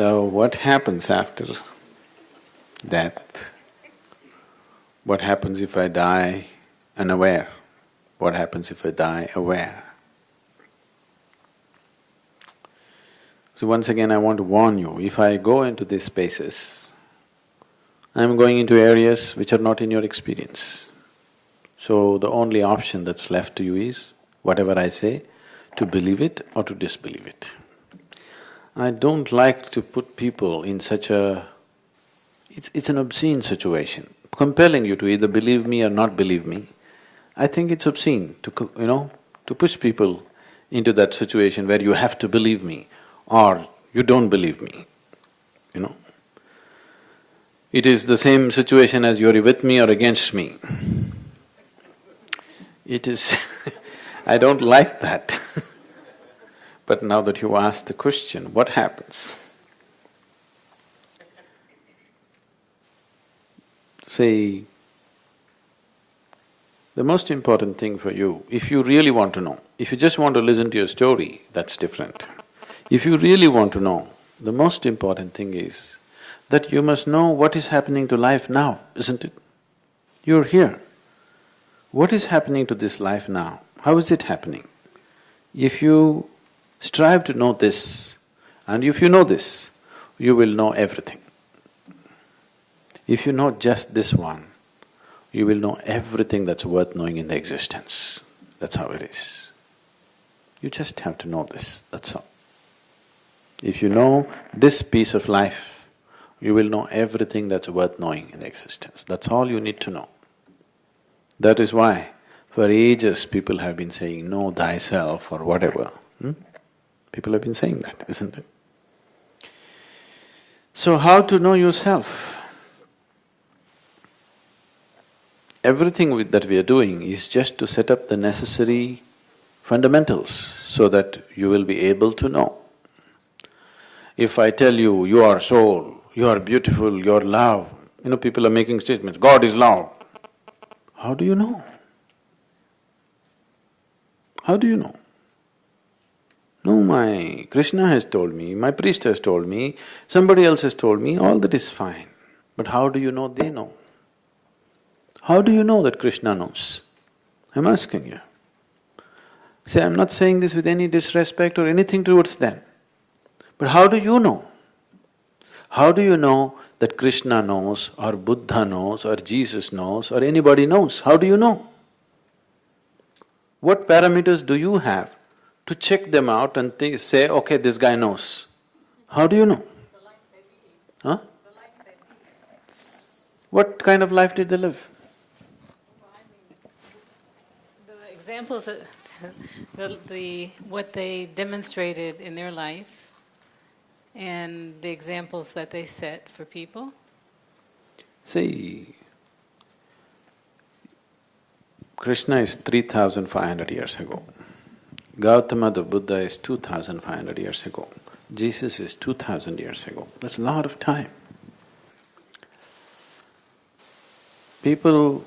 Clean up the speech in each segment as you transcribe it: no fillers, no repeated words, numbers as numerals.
So what happens after death? What happens if I die unaware? What happens if I die aware? So once again I want to warn you, if I go into these spaces, I'm going into areas which are not in your experience. So the only option that's left to you is, whatever I say, to believe it or to disbelieve it. I don't like to put people in such a… It's an obscene situation, compelling you to either believe me or not believe me. I think it's obscene to to push people into that situation where you have to believe me or you don't believe me, It is the same situation as you're with me or against me. It is I don't like that But now that you asked the question, what happens? See, the most important thing for you, if you really want to know, if you just want to listen to your story, that's different. If you really want to know, the most important thing is that you must know what is happening to life now, isn't it? You're here. What is happening to this life now? How is it happening? If you strive to know this, and if you know this, you will know everything. If you know just this one, you will know everything that's worth knowing in the existence. That's how it is. You just have to know this, that's all. If you know this piece of life, you will know everything that's worth knowing in the existence. That's all you need to know. That is why for ages people have been saying, know thyself or whatever. People have been saying that, isn't it? So how to know yourself? Everything that we are doing is just to set up the necessary fundamentals so that you will be able to know. If I tell you, you are soul, you are beautiful, you are love, people are making statements, God is love. How do you know? How do you know? No, my Krishna has told me, my priest has told me, somebody else has told me, all that is fine. But how do you know they know? How do you know that Krishna knows? I'm asking you. See, I'm not saying this with any disrespect or anything towards them. But how do you know? How do you know that Krishna knows, or Buddha knows, or Jesus knows, or anybody knows? How do you know? What parameters do you have to check them out and say, okay, this guy knows? How do you know? Huh? What kind of life did they live? The examples that what they demonstrated in their life and the examples that they set for people. See, Krishna is 3,500 years ago. Gautama the Buddha is 2,500 years ago. Jesus is 2,000 years ago. That's a lot of time. People,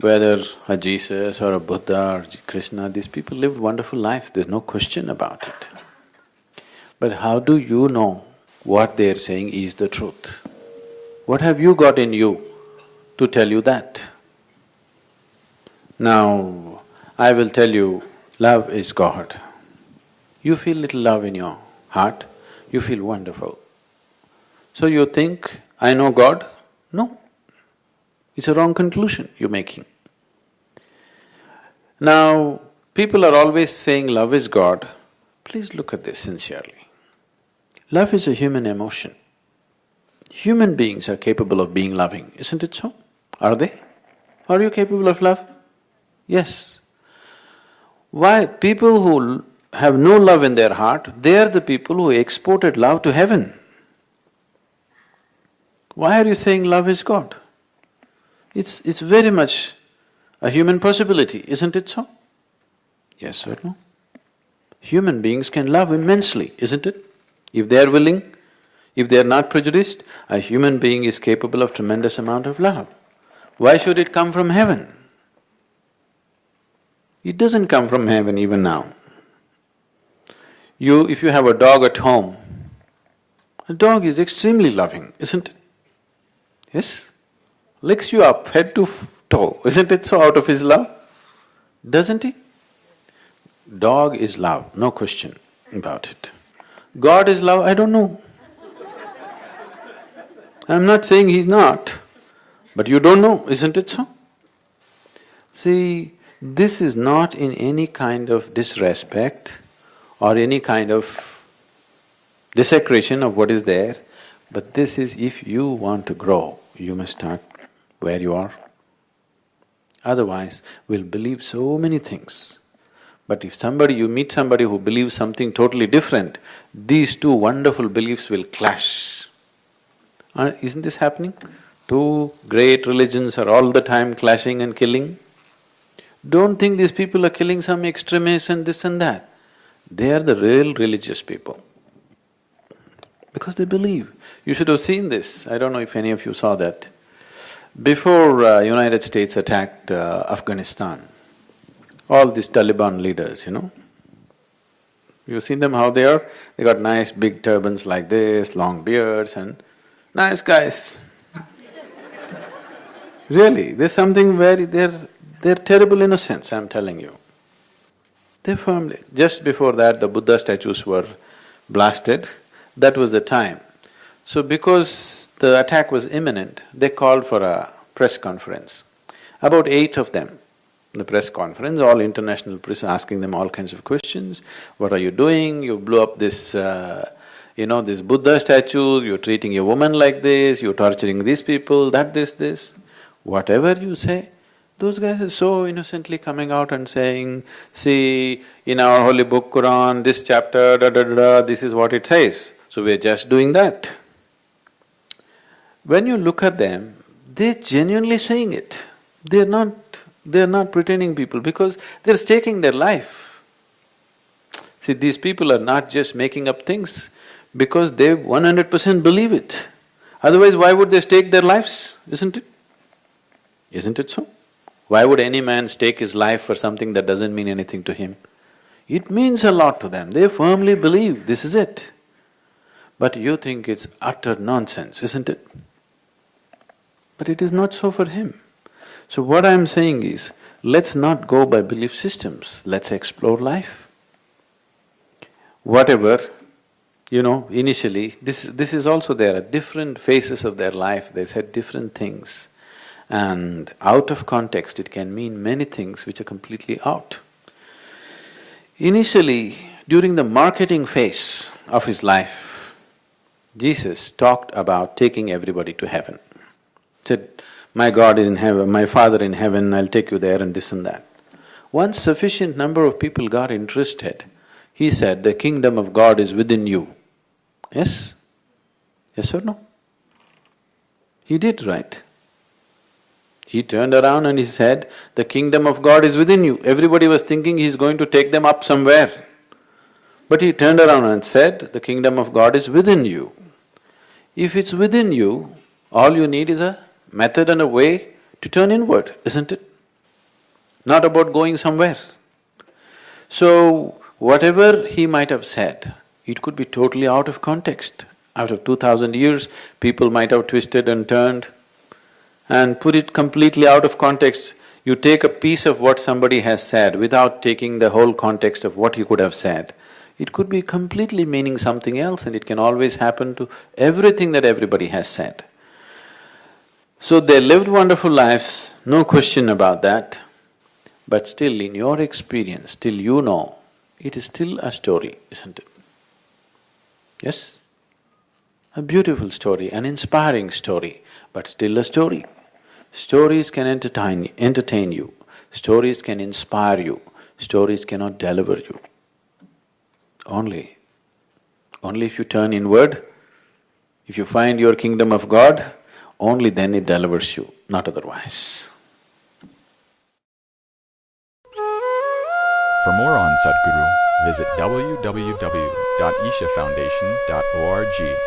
whether a Jesus or a Buddha or Krishna, these people lived wonderful lives, there's no question about it. But how do you know what they're saying is the truth? What have you got in you to tell you that? Now, I will tell you, love is God. You feel little love in your heart, you feel wonderful. So you think, I know God? No. It's a wrong conclusion you're making. Now, people are always saying love is God. Please look at this sincerely. Love is a human emotion. Human beings are capable of being loving, isn't it so? Are they? Are you capable of love? Yes. Why? People who have no love in their heart, they are the people who exported love to heaven. Why are you saying love is God? It's very much a human possibility, isn't it so? Yes or no? Human beings can love immensely, isn't it? If they are willing, if they are not prejudiced, a human being is capable of tremendous amount of love. Why should it come from heaven? It doesn't come from heaven even now. If you have a dog at home, A dog is extremely loving, isn't it? Yes? Licks you up head to toe, isn't it so out of his love? Doesn't he? Dog is love, no question about it. God is love, I don't know. I'm not saying he's not, but you don't know, isn't it so? See, this is not in any kind of disrespect or any kind of desecration of what is there, but this is if you want to grow, you must start where you are. Otherwise, we'll believe so many things. But if you meet somebody who believes something totally different, these two wonderful beliefs will clash. Isn't this happening? Two great religions are all the time clashing and killing. Don't think these people are killing some extremists and this and that. They are the real religious people. Because they believe. You should have seen this, I don't know if any of you saw that. Before United States attacked Afghanistan, all these Taliban leaders, you've seen them how they are? They got nice big turbans like this, long beards and nice guys. Really, there's something very… they're terrible innocents, I'm telling you. They firmly… Just before that, the Buddha statues were blasted, that was the time. So because the attack was imminent, they called for a press conference. About 8 of them, the press conference, all international press asking them all kinds of questions. What are you doing? You blew up this, this Buddha statue, you're treating a woman like this, you're torturing these people, that, this. Whatever you say, those guys are so innocently coming out and saying, see, in our holy book Quran, this chapter, this is what it says. So we're just doing that. When you look at them, they're genuinely saying it. They're not pretending people because they're staking their life. See, these people are not just making up things because they 100% believe it. Otherwise, why would they stake their lives, isn't it? Isn't it so? Why would any man stake his life for something that doesn't mean anything to him? It means a lot to them, they firmly believe this is it. But you think it's utter nonsense, isn't it? But it is not so for him. So what I'm saying is, let's not go by belief systems, let's explore life. Whatever, initially, this is also there, at different phases of their life, they said different things. And out of context, it can mean many things which are completely out. Initially, during the marketing phase of his life, Jesus talked about taking everybody to heaven. Said, my God is in heaven, my Father in heaven, I'll take you there and this and that. Once sufficient number of people got interested, he said, the kingdom of God is within you. Yes? Yes or no? He did, right? He turned around and he said, the kingdom of God is within you. Everybody was thinking he's going to take them up somewhere. But he turned around and said, the kingdom of God is within you. If it's within you, all you need is a method and a way to turn inward, isn't it? Not about going somewhere. So, whatever he might have said, it could be totally out of context. Out of 2000 years, people might have twisted and turned and put it completely out of context. You take a piece of what somebody has said without taking the whole context of what he could have said. It could be completely meaning something else, and it can always happen to everything that everybody has said. So they lived wonderful lives, no question about that. But still, in your experience, still you know, it is still a story, isn't it? Yes? A beautiful story, an inspiring story, but still a story. Stories can entertain you, stories can inspire you, stories cannot deliver you. Only if you turn inward, if you find your kingdom of God, only then it delivers you, not otherwise. For more on Sadhguru, visit www.ishafoundation.org.